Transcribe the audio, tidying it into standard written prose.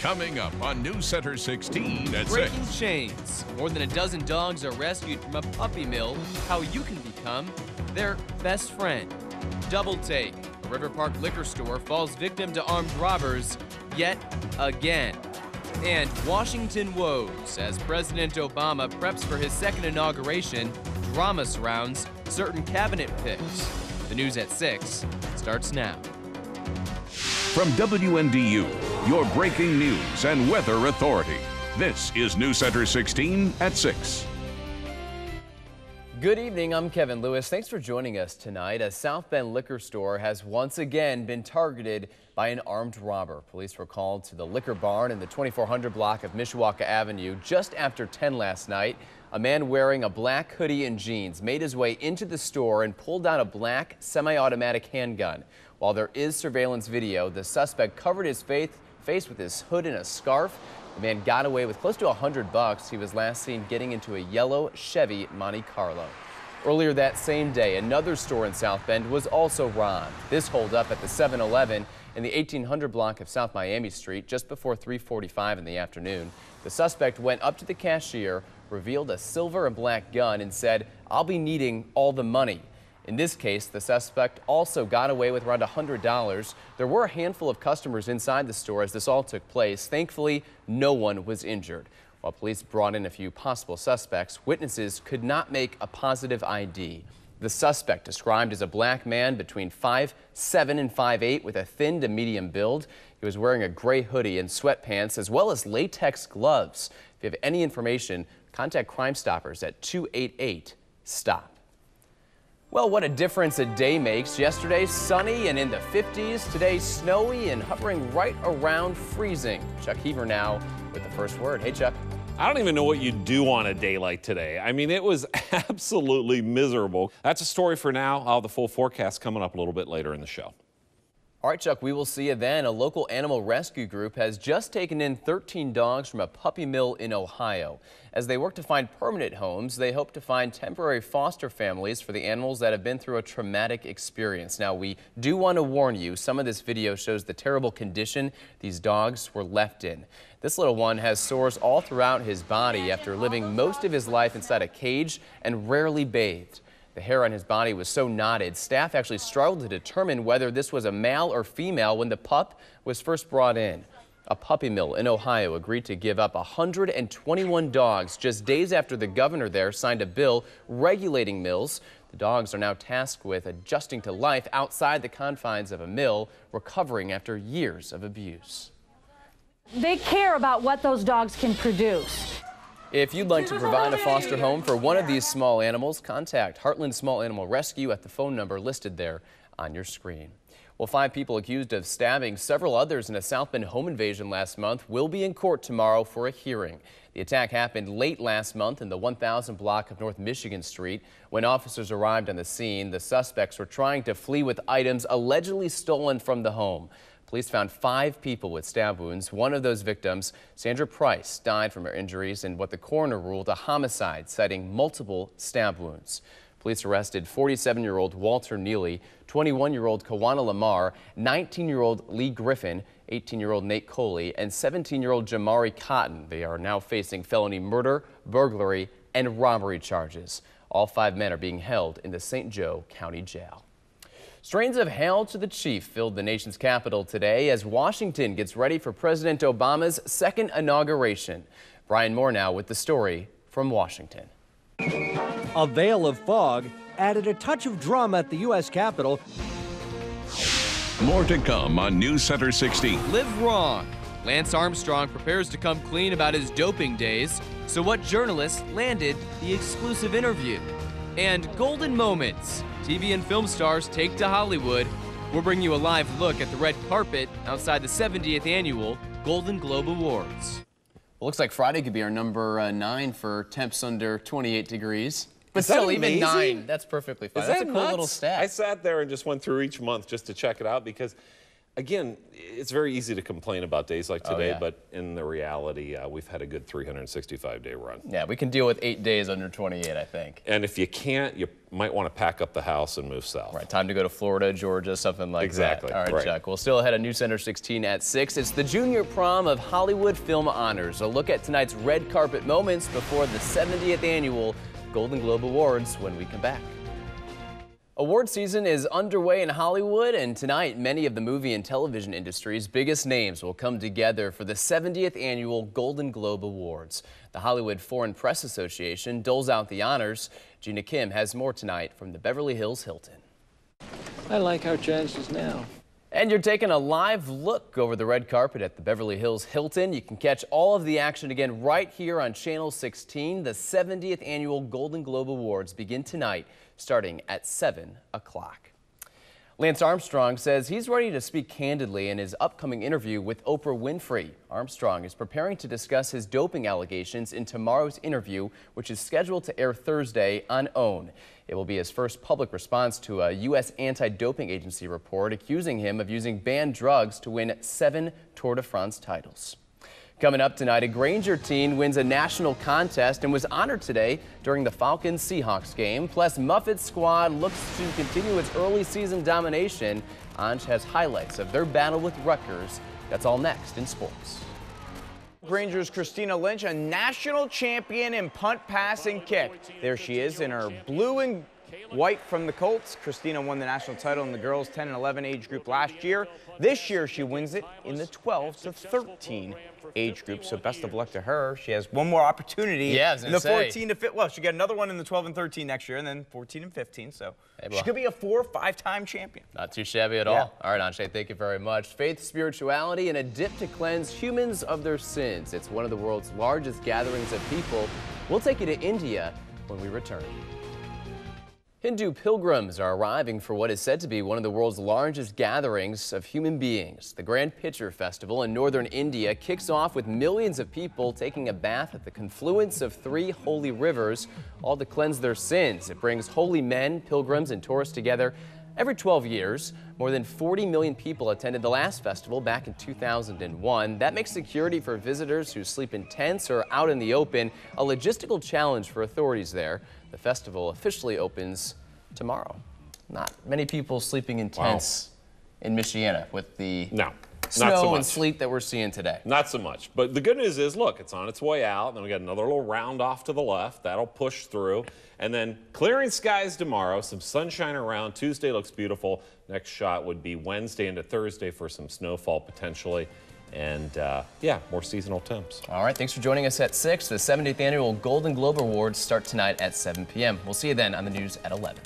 Coming up on News Center 16 at 6. Breaking chains. More than a dozen dogs are rescued from a puppy mill. How you can become their best friend. Double take. A River Park liquor store falls victim to armed robbers yet again. And Washington woes as President Obama preps for his second inauguration. Drama surrounds certain cabinet picks. The news at 6 starts now. From WNDU, your breaking news and weather authority. This is News Center 16 at 6. Good evening, I'm Kevin Lewis. Thanks for joining us tonight. A South Bend liquor store has once again been targeted by an armed robber. Police were called to the liquor barn in the 2400 block of Mishawaka Avenue just after 10 last night. A man wearing a black hoodie and jeans made his way into the store and pulled out a black semi-automatic handgun. While there is surveillance video, the suspect covered his face with his hood and a scarf. The man got away with close to $100. He was last seen getting into a yellow Chevy Monte Carlo. Earlier that same day, another store in South Bend was also robbed. This holdup at the 7-Eleven in the 1800 block of South Miami Street just before 3:45 in the afternoon. The suspect went up to the cashier, revealed a silver and black gun, and said, "I'll be needing all the money." In this case, the suspect also got away with around $100. There were a handful of customers inside the store as this all took place. Thankfully, no one was injured. While police brought in a few possible suspects, witnesses could not make a positive ID. The suspect, described as a black man between 5'7" and 5'8" with a thin to medium build. He was wearing a gray hoodie and sweatpants as well as latex gloves. If you have any information, contact Crime Stoppers at 288-STOP. Well, what a difference a day makes. Yesterday, sunny and in the 50s. Today, snowy and hovering right around freezing. Chuck Heaver now with the first word. Hey, Chuck. I don't even know what you'd do on a day like today. I mean, it was absolutely miserable. That's a story for now. I'll have the full forecast coming up a little bit later in the show. All right, Chuck, we will see you then. A local animal rescue group has just taken in 13 dogs from a puppy mill in Ohio. As they work to find permanent homes, they hope to find temporary foster families for the animals that have been through a traumatic experience. Now, we do want to warn you, some of this video shows the terrible condition these dogs were left in. This little one has sores all throughout his body after living most of his life inside a cage and rarely bathed. The hair on his body was so knotted, staff actually struggled to determine whether this was a male or female when the pup was first brought in. A puppy mill in Ohio agreed to give up 121 dogs just days after the governor there signed a bill regulating mills. The dogs are now tasked with adjusting to life outside the confines of a mill, recovering after years of abuse. They care about what those dogs can produce. If you'd like to provide a foster home for one of these small animals, contact Heartland Small Animal Rescue at the phone number listed there on your screen. Well, 5 people accused of stabbing several others in a South Bend home invasion last month will be in court tomorrow for a hearing. The attack happened late last month in the 1000 block of North Michigan Street. When officers arrived on the scene, the suspects were trying to flee with items allegedly stolen from the home. Police found 5 people with stab wounds. One of those victims, Sandra Price, died from her injuries in what the coroner ruled a homicide, citing multiple stab wounds. Police arrested 47-year-old Walter Neely, 21-year-old Kawana Lamar, 19-year-old Lee Griffin, 18-year-old Nate Coley, and 17-year-old Jamari Cotton. They are now facing felony murder, burglary, and robbery charges. All 5 men are being held in the St. Joe County Jail. Strains of Hail to the Chief filled the nation's capital today as Washington gets ready for President Obama's second inauguration. Brian Moore now with the story from Washington. A veil of fog added a touch of drama at the U.S. Capitol. More to come on News Center 16. Live wrong. Lance Armstrong prepares to come clean about his doping days. So what journalist landed the exclusive interview? And golden moments. TV and film stars take to Hollywood. We'll bring you a live look at the red carpet outside the 70th annual Golden Globe Awards. Well, looks like Friday could be our number 9 for temps under 28 degrees. But still, even 9, that's perfectly fine. That's a cool little stat. I sat there and just went through each month just to check it out because Again, it's very easy to complain about days like today, yeah. but in the reality, we've had a good 365-day run. Yeah, we can deal with 8 days under 28, I think. And if you can't, you might want to pack up the house and move south. Right, time to go to Florida, Georgia, something like Exactly. that. All right, Right. Chuck. We'll still ahead of News Center 16 at 6. It's the Junior Prom of Hollywood Film Honors. A look at tonight's red carpet moments before the 70th annual Golden Globe Awards when we come back. Award season is underway in Hollywood, and tonight many of the movie and television industry's biggest names will come together for the 70th annual Golden Globe Awards. The Hollywood Foreign Press Association doles out the honors. Gina Kim has more tonight from the Beverly Hills Hilton. I like our chances now. And you're taking a live look over the red carpet at the Beverly Hills Hilton. You can catch all of the action again right here on Channel 16. The 70th annual Golden Globe Awards begin tonight, starting at 7 o'clock. Lance Armstrong says he's ready to speak candidly in his upcoming interview with Oprah Winfrey. Armstrong is preparing to discuss his doping allegations in tomorrow's interview, which is scheduled to air Thursday on OWN. It will be his first public response to a U.S. anti-doping agency report accusing him of using banned drugs to win 7 Tour de France titles. Coming up tonight, a Granger teen wins a national contest and was honored today during the Falcons-Seahawks game. Plus, Muffet's squad looks to continue its early season domination. Anj has highlights of their battle with Rutgers. That's all next in sports. Granger's Christina Lynch, a national champion in punt, pass, and kick. There she is in her blue and white from the Colts. Christina won the national title in the girls 10 and 11 age group last year. This year she wins it in the 12 to 13 age group. So best of luck to her. She has one more opportunity in the 14 to 15. Well, she got another one in the 12 and 13 next year, and then 14 and 15. So she could be a 4 or 5-time champion. Not too shabby at all. All right, Anshay, thank you very much. Faith, spirituality, and a dip to cleanse humans of their sins. It's one of the world's largest gatherings of people. We'll take you to India when we return. Hindu pilgrims are arriving for what is said to be one of the world's largest gatherings of human beings. The Grand Pitcher Festival in northern India kicks off with millions of people taking a bath at the confluence of 3 holy rivers, all to cleanse their sins. It brings holy men, pilgrims, and tourists together every 12 years. More than 40 million people attended the last festival back in 2001. That makes security for visitors who sleep in tents or out in the open a logistical challenge for authorities there. The festival officially opens tomorrow. Not many people sleeping in tents in Michiana with the snow and sleet that we're seeing today. Not so much. But the good news is, look, it's on its way out. Then we got another little round off to the left. That'll push through. And then clearing skies tomorrow, some sunshine around. Tuesday looks beautiful. Next shot would be Wednesday into Thursday for some snowfall potentially. And yeah, more seasonal temps. All right, thanks for joining us at 6. The 70th annual Golden Globe Awards start tonight at 7 p.m. We'll see you then on the news at 11.